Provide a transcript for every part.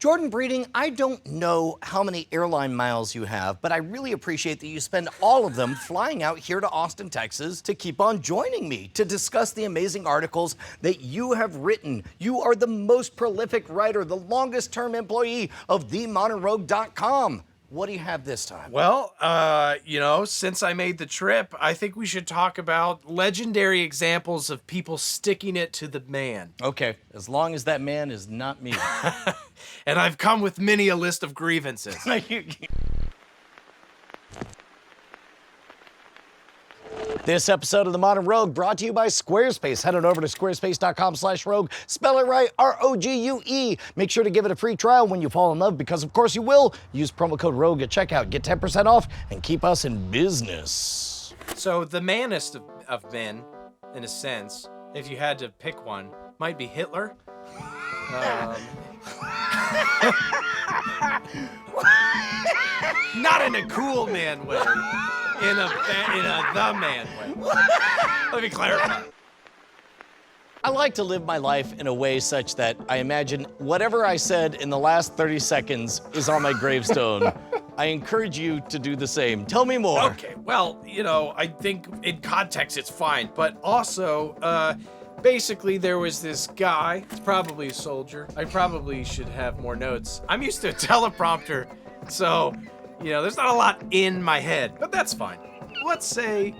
Jordan Breeding, I don't know how many airline miles you have, but I really appreciate that you spend all of them flying out here to Austin, Texas to keep on joining me to discuss the amazing articles that you have written. You are the most prolific writer, the longest-term employee of themodernrogue.com. What do you have this time? Well, since I made the trip, I think we should talk about legendary examples of people sticking it to the man. Okay, as long as that man is not me. And I've come with many a list of grievances. This episode of The Modern Rogue brought to you by Squarespace. Head on over to squarespace.com/rogue. Spell it right, R-O-G-U-E. Make sure to give it a free trial when you fall in love, because of course you will. Use promo code ROGUE at checkout. Get 10% off and keep us in business. So the manest of men, in a sense, if you had to pick one, might be Hitler. Not in a cool man way. In a the man way. Let me clarify. I like to live my life in a way such that I imagine whatever I said in the last 30 seconds is on my gravestone. I encourage you to do the same. Tell me more. Okay, well, I think in context it's fine, but also, basically there was this guy, it's probably a soldier. I probably should have more notes. I'm used to a teleprompter, so, there's not a lot in my head, but that's fine. Let's say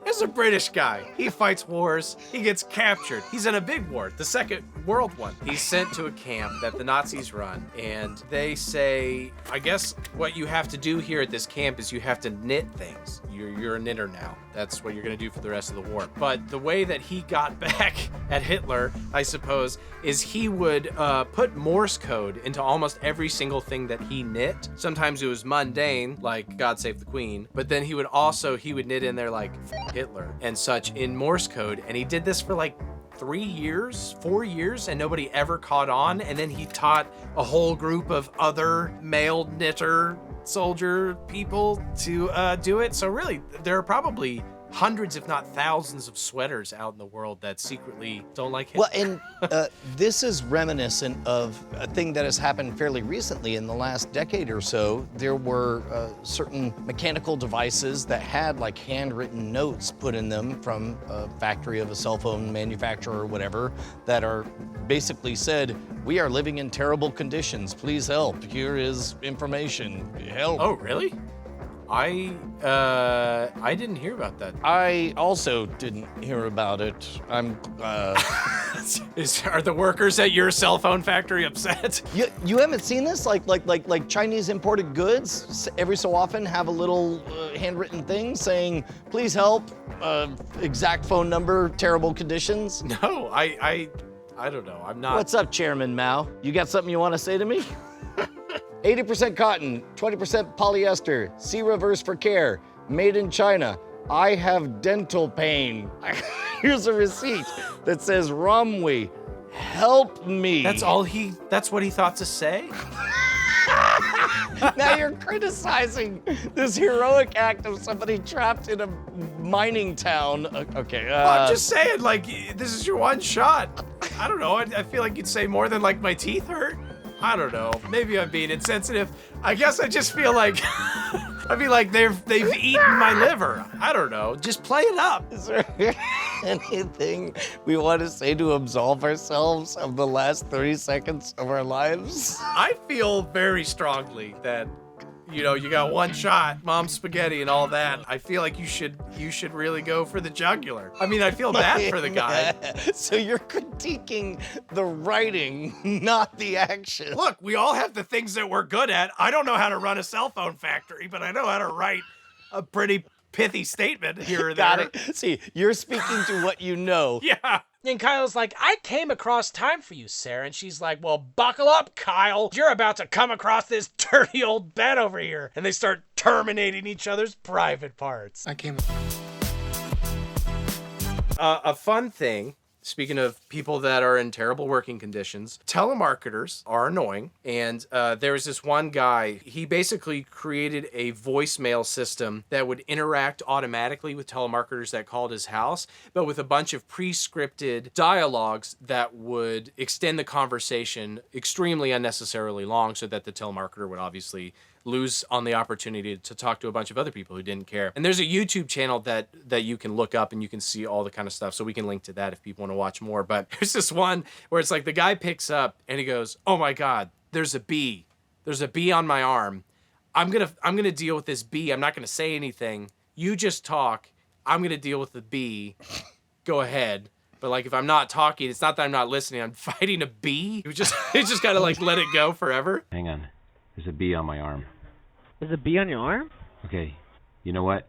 there's a British guy. He fights wars. He gets captured. He's in a big war, the Second World one. He's sent to a camp that the Nazis run, and they say, I guess what you have to do here at this camp is you have to knit things. You're a knitter now. That's what you're gonna do for the rest of the war. But the way that he got back at Hitler, I suppose, is he would put Morse code into almost every single thing that he knit. Sometimes it was mundane, like God Save the Queen, but then he would knit in there like Hitler and such in Morse code, and he did this for like 4 years, and nobody ever caught on. And then he taught a whole group of other male knitter soldier people to do it. So really, there are probably hundreds, if not thousands, of sweaters out in the world that secretly don't like him. Well, and this is reminiscent of a thing that has happened fairly recently in the last decade or so. There were certain mechanical devices that had like handwritten notes put in them from a factory of a cell phone manufacturer or whatever that are basically said, "We are living in terrible conditions. Please help. Here is information. Help." Oh, really? I didn't hear about that. I also didn't hear about it. Are the workers at your cell phone factory upset? You haven't seen this? Like Chinese imported goods every so often have a little handwritten thing saying, "Please help, exact phone number, terrible conditions." No, I don't know. I'm not. What's up, Chairman Mao? You got something you want to say to me? 80% cotton, 20% polyester, C-reverse for care, made in China. I have dental pain. Here's a receipt that says Romwe, help me. That's what he thought to say? Now you're criticizing this heroic act of somebody trapped in a mining town. Okay. I'm just saying, this is your one shot. I don't know. I feel like you'd say more than my teeth hurt. I don't know. Maybe I'm being insensitive. I guess I just feel like they've eaten my liver. I don't know. Just play it up. Is there anything we want to say to absolve ourselves of the last 30 seconds of our lives? I feel very strongly that, you got one shot, mom's spaghetti and all that. I feel like you should really go for the jugular. I mean, I feel bad for the guy. So you're critiquing the writing, not the action. Look, we all have the things that we're good at. I don't know how to run a cell phone factory, but I know how to write a pretty pithy statement here or there. Got it. See, you're speaking to what you know. Yeah. And Kyle's like, "I came across time for you, Sarah." And she's like, "Well, buckle up, Kyle. You're about to come across this dirty old bed over here." And they start terminating each other's private parts. A fun thing speaking of people that are in terrible working conditions, telemarketers are annoying. And there was this one guy, he basically created a voicemail system that would interact automatically with telemarketers that called his house, but with a bunch of pre-scripted dialogues that would extend the conversation extremely unnecessarily long so that the telemarketer would obviously lose on the opportunity to talk to a bunch of other people who didn't care. And there's a YouTube channel that you can look up and you can see all the kind of stuff. So we can link to that if people want to watch more. But there's this one where it's like the guy picks up and he goes, "Oh my God, there's a bee. There's a bee on my arm. I'm gonna deal with this bee. I'm not gonna say anything. You just talk. I'm gonna deal with the bee. Go ahead." But like if I'm not talking, it's not that I'm not listening. I'm fighting a bee. You just gotta like let it go forever. Hang on. There's a bee on my arm. There's a bee on your arm? Okay. You know what?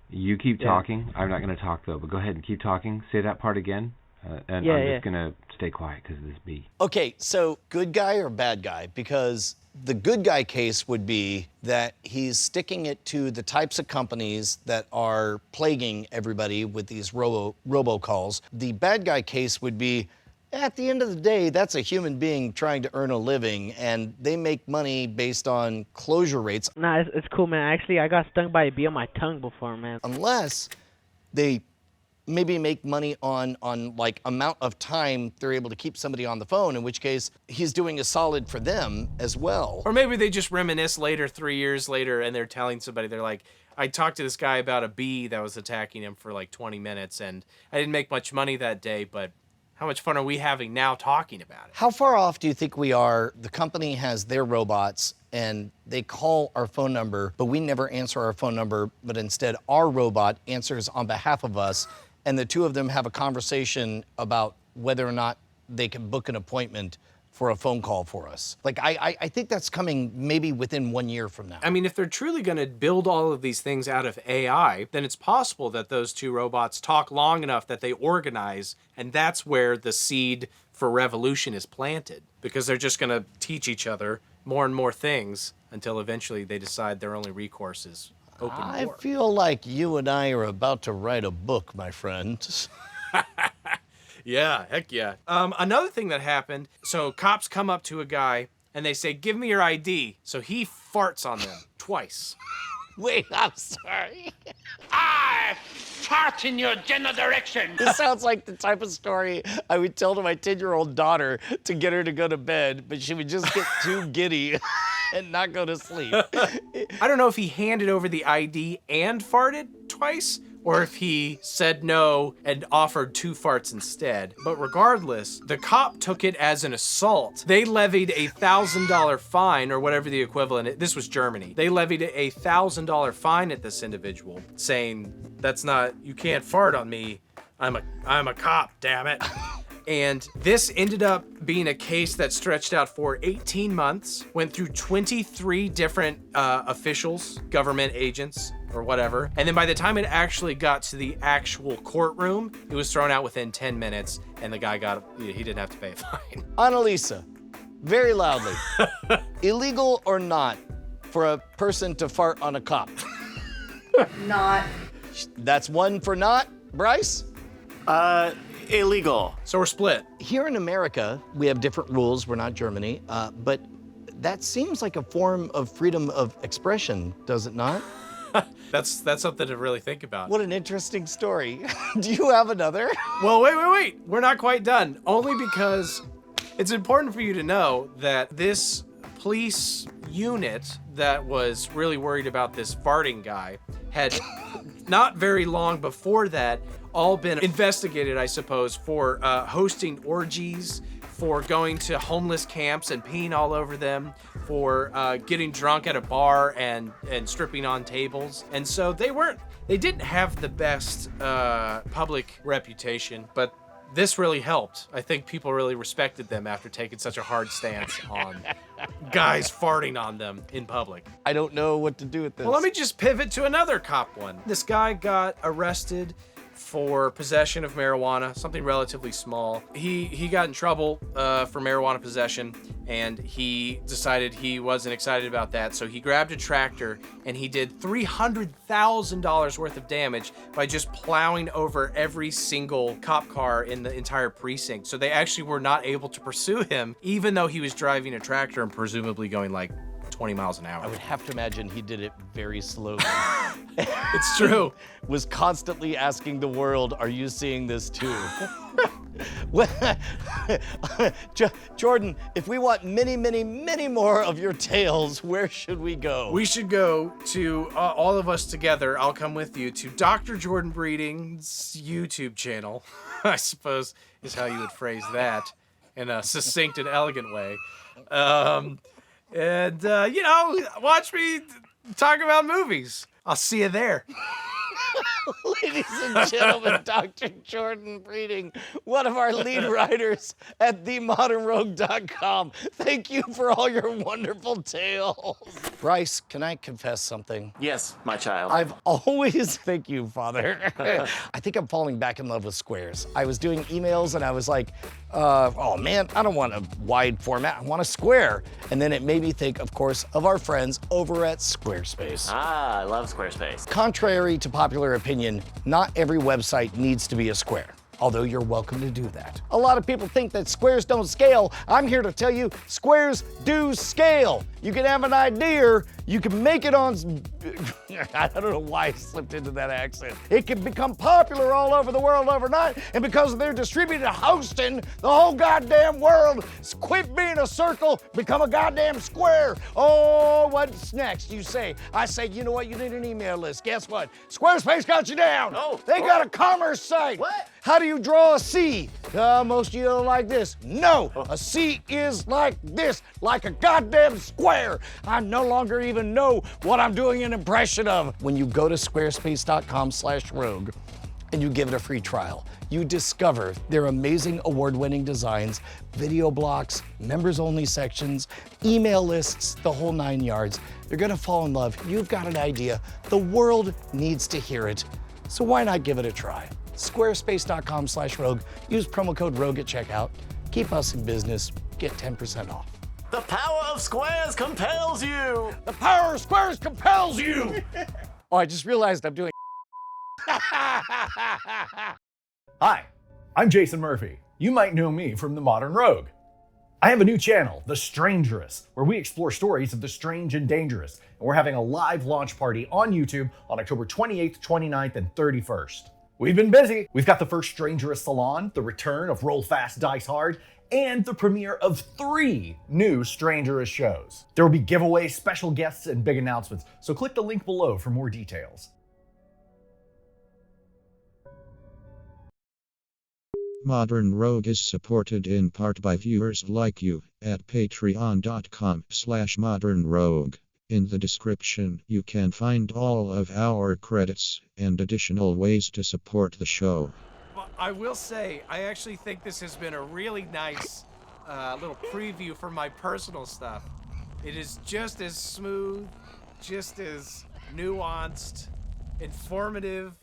You keep talking. I'm not going to talk, though, but go ahead and keep talking. Say that part again. I'm just going to stay quiet because of this bee. Okay, so good guy or bad guy? Because the good guy case would be that he's sticking it to the types of companies that are plaguing everybody with these robocalls. The bad guy case would be, at the end of the day, that's a human being trying to earn a living, and they make money based on closure rates. Nah, it's cool, man. Actually, I got stung by a bee on my tongue before, man. Unless they maybe make money on like amount of time they're able to keep somebody on the phone, in which case he's doing a solid for them as well. Or maybe they just reminisce later, 3 years later, and they're telling somebody, they're like, I talked to this guy about a bee that was attacking him for like 20 minutes, and I didn't make much money that day, but how much fun are we having now talking about it? How far off do you think we are? The company has their robots and they call our phone number, but we never answer our phone number, but instead our robot answers on behalf of us, and the two of them have a conversation about whether or not they can book an appointment for a phone call for us. Like, I think that's coming maybe within 1 year from now. I mean, if they're truly going to build all of these things out of AI, then it's possible that those two robots talk long enough that they organize, and that's where the seed for revolution is planted, because they're just going to teach each other more and more things until eventually they decide their only recourse is open war. I feel like you and I are about to write a book, my friend. Yeah, heck yeah. Another thing that happened, so cops come up to a guy and they say, "Give me your ID." So he farts on them twice. Wait, I'm sorry. I fart in your general direction. This sounds like the type of story I would tell to my 10-year-old daughter to get her to go to bed, but she would just get too giddy and not go to sleep. I don't know if he handed over the ID and farted twice, or if he said no and offered 2 farts instead. But regardless, the cop took it as an assault. They levied a $1,000 fine, or whatever the equivalent. This was Germany. They levied a $1,000 fine at this individual, saying, "That's not, you can't fart on me. I'm a cop, damn it." And this ended up being a case that stretched out for 18 months, went through 23 different officials, government agents, or whatever. And then by the time it actually got to the actual courtroom, it was thrown out within 10 minutes, and the guy he didn't have to pay a fine. Annalisa, very loudly, illegal or not for a person to fart on a cop? Not. That's one for not. Bryce? Illegal. So we're split. Here in America, we have different rules. We're not Germany, but that seems like a form of freedom of expression, does it not? That's something to really think about. What an interesting story. Do you have another? Well, wait. We're not quite done. Only because it's important for you to know that this police unit that was really worried about this farting guy had not very long before that all been investigated, I suppose, for hosting orgies, for going to homeless camps and peeing all over them, for getting drunk at a bar and stripping on tables. And so they didn't have the best public reputation, but this really helped. I think people really respected them after taking such a hard stance on guys farting on them in public. I don't know what to do with this. Well, let me just pivot to another cop one. This guy got arrested for possession of marijuana, something relatively small. He got in trouble for marijuana possession, and he decided he wasn't excited about that, so he grabbed a tractor and he did $300,000 worth of damage by just plowing over every single cop car in the entire precinct. So they actually were not able to pursue him, even though he was driving a tractor and presumably going like 20 miles an hour. I would have to imagine he did it very slowly. It's true. Was constantly asking the world, are you seeing this too? Jordan, if we want many, many, many more of your tales, where should we go? We should go to, all of us together, I'll come with you, to Dr. Jordan Breeding's YouTube channel, I suppose is how you would phrase that in a succinct and elegant way. Watch me talk about movies. I'll see you there. Ladies and gentlemen, Dr. Jordan Breeding, one of our lead writers at themodernrogue.com. Thank you for all your wonderful tales. Bryce, can I confess something? Yes, my child. I've always, thank you, Father. I think I'm falling back in love with squares. I was doing emails and I was like, oh man, I don't want a wide format, I want a square. And then it made me think, of course, of our friends over at Squarespace. Ah, I love Squarespace. Contrary to popular opinion, not every website needs to be a square, although you're welcome to do that. A lot of people think that squares don't scale. I'm here to tell you, squares do scale. You can have an idea, you can make it on, I don't know why I slipped into that accent. It can become popular all over the world overnight, and because of their distributed hosting, the whole goddamn world quit being a circle, become a goddamn square. Oh, what's next? You say. I say, you know what, you need an email list. Guess what? Squarespace got you down. Oh, they got a commerce site. What? How do you draw a C? Most of you don't like this. No, a C is like this, like a goddamn square. I no longer even know what I'm doing an impression of. When you go to squarespace.com/rogue and you give it a free trial, you discover their amazing award-winning designs, video blocks, members-only sections, email lists, the whole 9 yards. You're gonna fall in love. You've got an idea. The world needs to hear it. So why not give it a try? Squarespace.com/rogue. Use promo code ROGUE at checkout. Keep us in business. Get 10% off. The power of squares compels you. The power of squares compels you. Oh, I just realized I'm doing. Hi, I'm Jason Murphy. You might know me from The Modern Rogue. I have a new channel, The Strangerous, where we explore stories of the strange and dangerous. And we're having a live launch party on YouTube on October 28th, 29th, and 31st. We've been busy. We've got the first Strangerous Salon, the return of Roll Fast, Dice Hard, and the premiere of 3 new Strangerous shows. There will be giveaways, special guests, and big announcements, so click the link below for more details. Modern Rogue is supported in part by viewers like you at patreon.com/modernrogue. In the description, you can find all of our credits and additional ways to support the show. Well, I will say, I actually think this has been a really nice little preview for my personal stuff. It is just as smooth, just as nuanced, informative,